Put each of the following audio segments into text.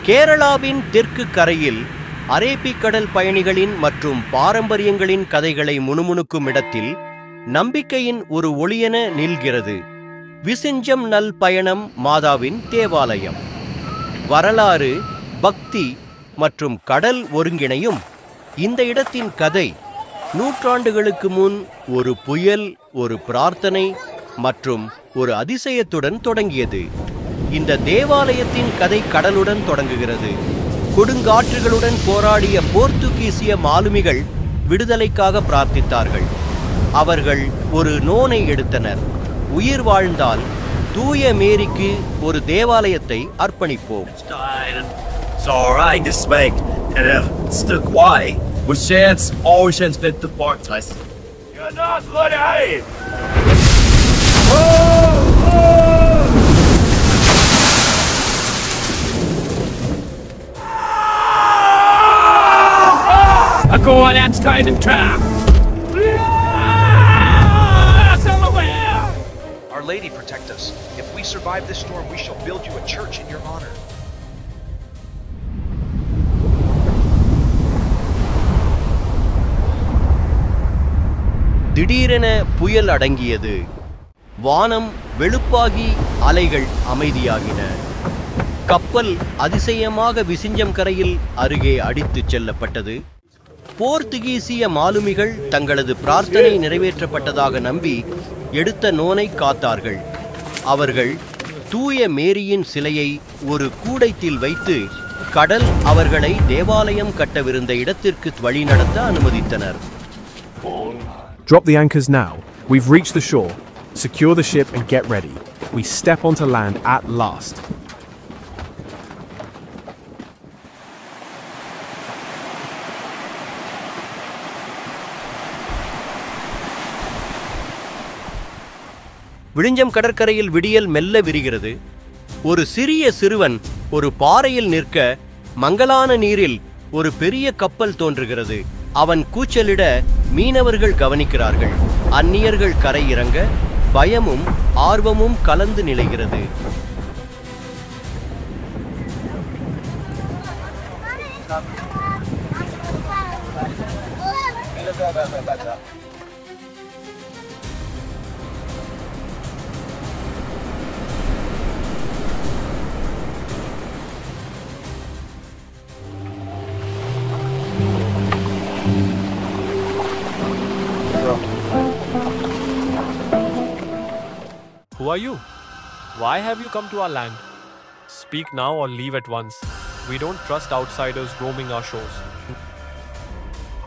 கேரளாவின் தெற்கு கரையில் அரேபிக்கடல் பயணிகளின் மற்றும் பாரம்பரியங்களின் கதைகளை முணுமுணுக்கும் இடத்தில் நம்பிக்கையின் ஒரு ஒளியென நில்கிறது விசிஞ்சம் நல் பயணம் மாதாவின் தேவாலயம். வரலாறு, பக்தி மற்றும் கடல் ஒருங்கிணையும் இந்த இடத்தின் கதை நூற்றாண்டுகளுக்கு முன் ஒரு புயல், ஒரு பிரார்த்தனை மற்றும் ஒரு அதிசயத்துடன் தொடங்கியது. இந்த தேவாலயத்தின் கதை கடலுடன் தொடங்குகிறது. கொடுங்காற்றுகளுடன் போராடிய போர்த்துகீசிய மாலுமிகள் விடுதலைக்காக பிரார்த்தித்தார்கள். அவர்கள் ஒரு நோனை எடுத்தனர். உயிர் வாழ்ந்தால் தூய மேரிக்கு ஒரு தேவாலயத்தை அர்ப்பணிப்போம். Go on outside and trap. Our Lady protect us. If we survive this storm, we shall build you a church in your honor. திடீரென புயல் அடங்கியது. வானம் வெளுப்பாகி அலைகள் அமைதியாகின. கப்பல் அதிசயமாக விசிஞ்சம் கரையில் அருகே அடித்துச் செல்லப்பட்டது. போர்த்துகீசிய மாலுமிகள் தங்களது பிரார்த்தனை நிறைவேற்றப்பட்டதாக நம்பி எடுத்த நோனை காத்தார்கள். அவர்கள் தூய மேரியின் சிலையை ஒரு கூடைத்தில் வைத்து கடல் அவர்களை தேவாலயம் கட்டவிருந்த இடத்திற்கு வழிநடத்த அனுமதித்தனர். Drop the anchors now. We've reached the shore. Secure the ship and get ready. We step onto land at last. Vizhinjam கடற்கரையில் விடியல் மெல்ல விரிகிறது. ஒரு சிறிய சிறுவன் ஒரு பாறையில் நிற்க மங்கலான நீரில் ஒரு பெரிய கப்பல் தோன்றுகிறது. அவன் கூச்சலிட மீனவர்கள் கவனிக்கிறார்கள். அந்நியர்கள் கரை இறங்க பயமும் ஆர்வமும் கலந்து நிலைகிறது. Who are you? Why have you come to our land? Speak now or leave at once. We don't trust outsiders roaming our shores.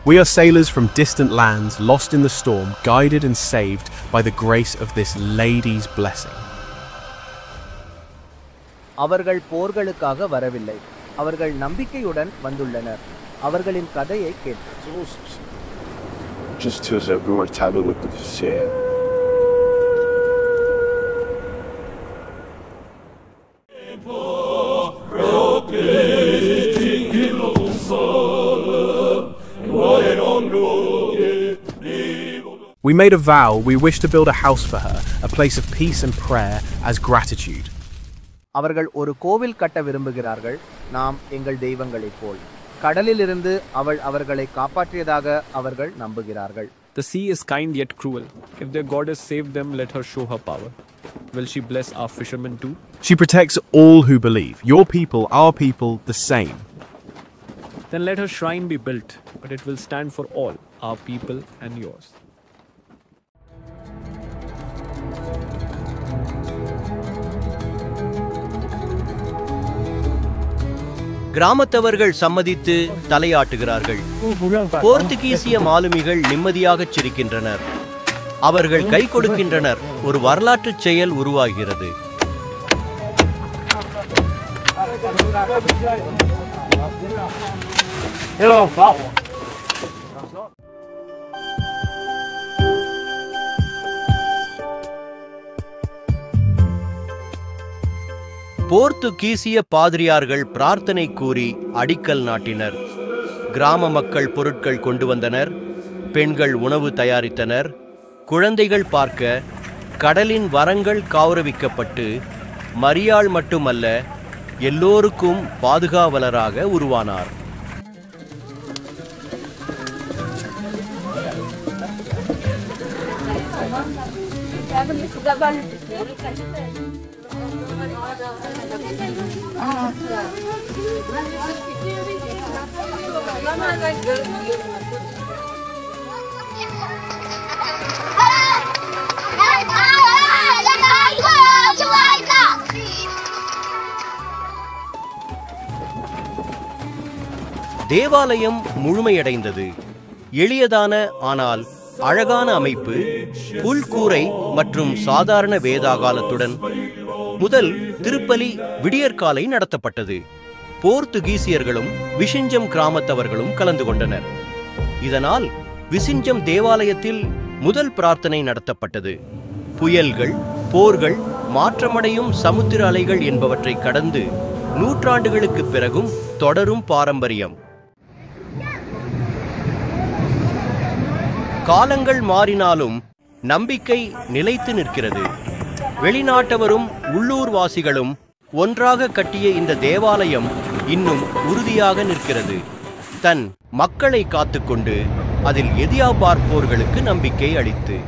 We are sailors from distant lands, lost in the storm, guided and saved by the grace of this lady's blessing. அவர்கள் போர்களுக்காக வரவில்லை. அவர்கள் நம்பிக்கையுடன் வந்துள்ளனர். அவர்களின் கதையை கேட்டு Just to everyone have a look at the sea. We made a vow we wish to build a house for her, a place of peace and prayer as gratitude. அவர்கள் ஒரு கோவில் கட்ட விரும்புகிறார்கள். நாம் எங்கள் தெய்வங்களைப் போல். கடலிலிருந்து அவள் அவர்களை காப்பாற்றியதாக அவர்கள் நம்புகிறார்கள். The sea is kind yet cruel. If their goddess saved them, let her show her power. Will she bless our fishermen too? She protects all who believe. Your people, our people, the same. Then let her shrine be built, but it will stand for all, our people and yours. கிராமத்தவர்கள் சம்மதித்து தலையாட்டுகிறார்கள். போர்த்துகீசிய மாலுமிகள் நிம்மதியாகச் சிரிக்கின்றனர். அவர்கள் கை கொடுக்கின்றனர். ஒரு வரலாற்றுச் செயல் உருவாகிறது. போர்த்துகீசிய பாதிரியார்கள் பிரார்த்தனை கூறி அடிக்கல் நாட்டினர். கிராம மக்கள் பொருட்கள் கொண்டு வந்தனர். பெண்கள் உணவு தயாரித்தனர். குழந்தைகள் பார்க்க கடலின் வரங்கள் கௌரவிக்கப்பட்டு மரியாள் மட்டுமல்ல எல்லோருக்கும் பாதுகாவலராக உருவானார். தேவாலயம் முழுமையடைந்தது. எளியதான ஆனால் அழகான அமைப்பு, புல்கூரை மற்றும் சாதாரண வேதாகாலத்துடன் முதல் திருப்பலி விடியற்காலை நடத்தப்பட்டது. போர்த்துகீசியர்களும் விசிஞ்சம் கிராமத்தவர்களும் கலந்து கொண்டனர். இதனால் விசிஞ்சம் தேவாலயத்தில் முதல் பிரார்த்தனை நடத்தப்பட்டது. புயல்கள், போர்கள், மாற்றமடையும் சமுத்திர அலைகள் என்பவற்றை கடந்து நூற்றாண்டுகளுக்கு பிறகும் தொடரும் பாரம்பரியம். காலங்கள் மாறினாலும் நம்பிக்கை நிலைத்து நிற்கிறது. வெளிநாட்டவரும் உள்ளூர்வாசிகளும் ஒன்றாக கட்டிய இந்த தேவாலயம் இன்னும் உறுதியாக நிற்கிறது. தன் மக்களை காத்துக்கொண்டு அதில் எதியா பார்ப்போர்களுக்கு நம்பிக்கை அளித்து.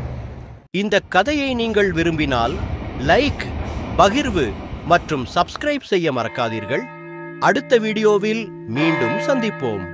இந்த கதையை நீங்கள் விரும்பினால் லைக், பகிர்வு மற்றும் சப்ஸ்கிரைப் செய்ய மறக்காதீர்கள். அடுத்த வீடியோவில் மீண்டும் சந்திப்போம்.